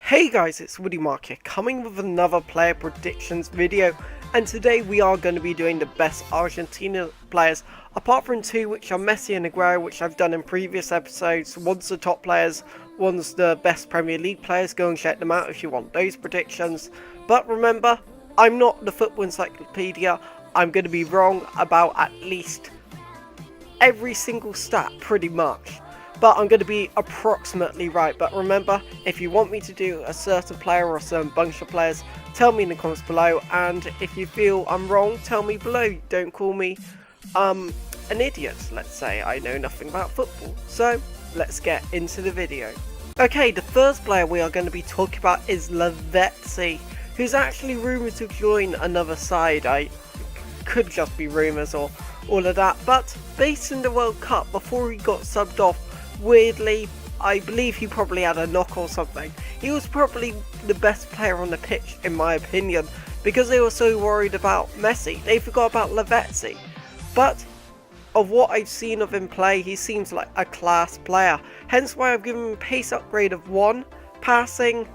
Hey guys, it's Woody Mark here, coming with another player predictions video, and today we are going to be doing the best Argentina players, apart from two which are Messi and Aguero, which I've done in previous episodes. One's the top players, one's the best Premier League players. Go and check them out if you want those predictions. But remember, I'm not the football encyclopedia. I'm going to be wrong about at least every single stat, pretty much. But I'm going to be approximately right. But remember, if you want me to do a certain player or a certain bunch of players, tell me in the comments below. And if you feel I'm wrong, tell me below. Don't call me an idiot, let's say. I know nothing about football. So let's get into the video. Okay, the first player we are going to be talking about is Lavezzi, who's actually rumoured to join another side. I could just be rumours or all of that. But based in the World Cup, before he got subbed off, weirdly, I believe he probably had a knock or something. He was probably the best player on the pitch, in my opinion, because they were so worried about Messi. They forgot about Lavezzi. But of what I've seen of him play, he seems like a class player. Hence why I've given him a pace upgrade of 1. Passing,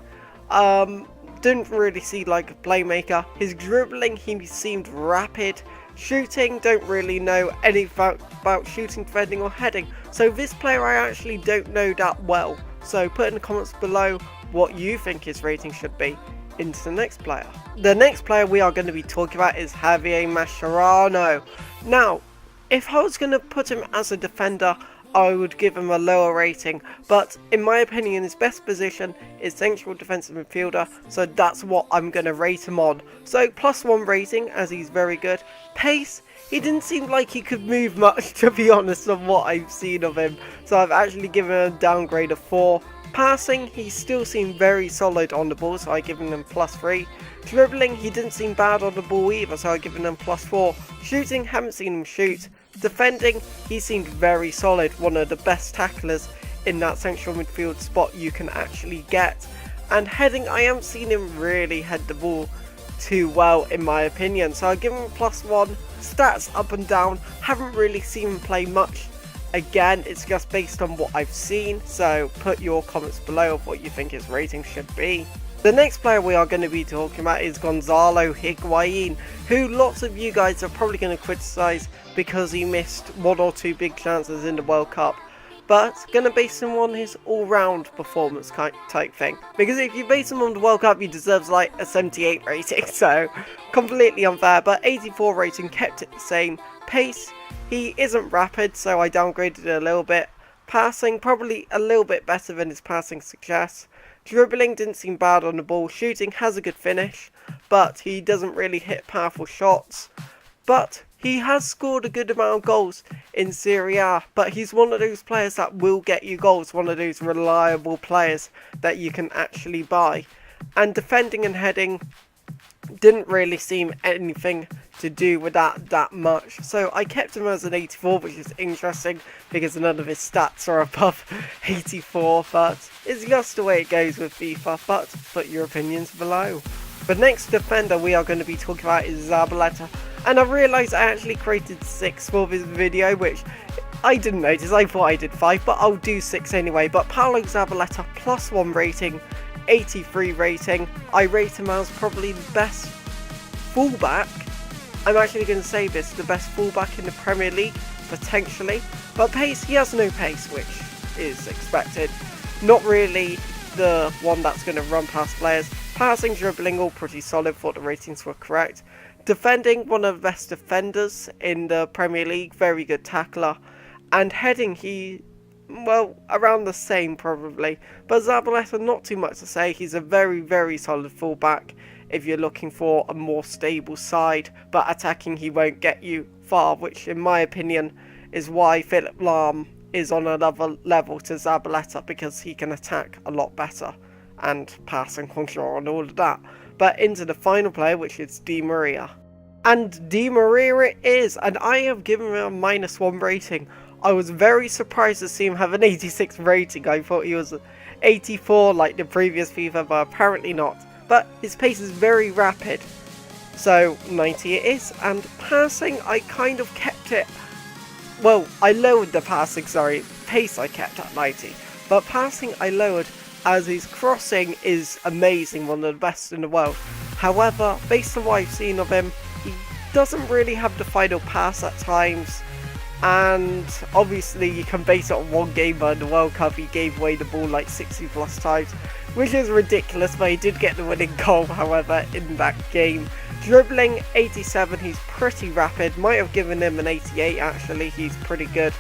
didn't really see like a playmaker. His dribbling, he seemed rapid. Shooting, don't really know anything about shooting, defending or heading. So this player I actually don't know that well. So put in the comments below what you think his rating should be. Into the next player. The next player we are going to be talking about is Javier Mascherano. Now, if I was going to put him as a defender, I would give him a lower rating, but in my opinion his best position is central defensive midfielder, so that's what I'm going to rate him on. So +1 rating, as he's very good. Pace, he didn't seem like he could move much, to be honest, of what I've seen of him, so I've actually given him a downgrade of 4. Passing, he still seemed very solid on the ball, so I've given him +3. Dribbling, he didn't seem bad on the ball either, so I've given him +4. Shooting, haven't seen him shoot. Defending, he seemed very solid, one of the best tacklers in that central midfield spot you can actually get. And heading, I haven't seen him really head the ball too well in my opinion, so I give him +1. Stats up and down, haven't really seen him play much. Again, it's just based on what I've seen, so put your comments below of what you think his rating should be. The next player we are going to be talking about is Gonzalo Higuain, who lots of you guys are probably going to criticise because he missed 1 or 2 big chances in the World Cup. But going to base him on his all-round performance type thing. Because if you base him on the World Cup, he deserves like a 78 rating, so completely unfair. But 84 rating, kept it the same. Pace, he isn't rapid, so I downgraded it a little bit. Passing, probably a little bit better than his passing suggests. Dribbling didn't seem bad on the ball. Shooting has a good finish, but he doesn't really hit powerful shots. But he has scored a good amount of goals in Serie A, but he's one of those players that will get you goals, one of those reliable players that you can actually buy. And defending and heading didn't really seem anything to do with that much, so I kept him as an 84, which is interesting because none of his stats are above 84, but it's just the way it goes with FIFA. But put your opinions below. The next defender we are going to be talking about is Zabaleta, and I realised I actually created 6 for this video, which I didn't notice. I thought I did 5, but I'll do 6 anyway. But Paulo Zabaleta, +1 rating, 83 rating. I rate him as probably the best fullback. I'm actually going to say this, the best fullback in the Premier League, potentially. But pace, he has no pace, which is expected. Not really the one that's going to run past players. Passing, dribbling, all pretty solid, thought the ratings were correct. Defending, one of the best defenders in the Premier League, very good tackler. And heading, well, around the same probably. But Zabaleta, not too much to say. He's a very, very solid fullback if you're looking for a more stable side. But attacking, he won't get you far, which in my opinion is why Philip Lahm is on another level to Zabaleta, because he can attack a lot better and pass and control and all of that. But into the final player, which is Di Maria. And Di Maria it is, and I have given him a -1 rating. I was very surprised to see him have an 86 rating. I thought he was 84 like the previous FIFA, but apparently not. But his pace is very rapid, so 90 it is. And passing, I kind of kept it, well, I lowered the passing, sorry. Pace I kept at 90, but passing I lowered as his crossing is amazing, one of the best in the world. However, based on what I've seen of him, he doesn't really have the final pass at times, and obviously you can base it on one game, but in the World Cup he gave away the ball like 60 plus times, which is ridiculous, but he did get the winning goal, however, in that game. Dribbling 87, he's pretty rapid, might have given him an 88 actually, he's pretty good.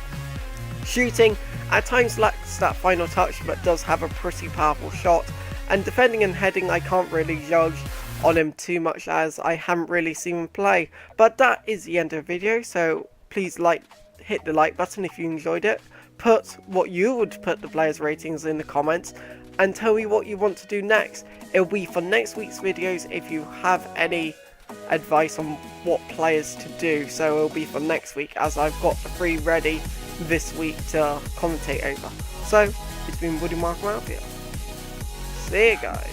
Shooting, at times lacks that final touch, but does have a pretty powerful shot. And defending and heading, I can't really judge on him too much as I haven't really seen him play. But that is the end of the video, so please hit the like button if you enjoyed it. Put what you would put the players' ratings in the comments, and tell me what you want to do next. It'll be for next week's videos if you have any advice on what players to do. So it'll be for next week, as I've got the 3 ready this week to commentate over. So it's been Woody Mark out here. See you guys.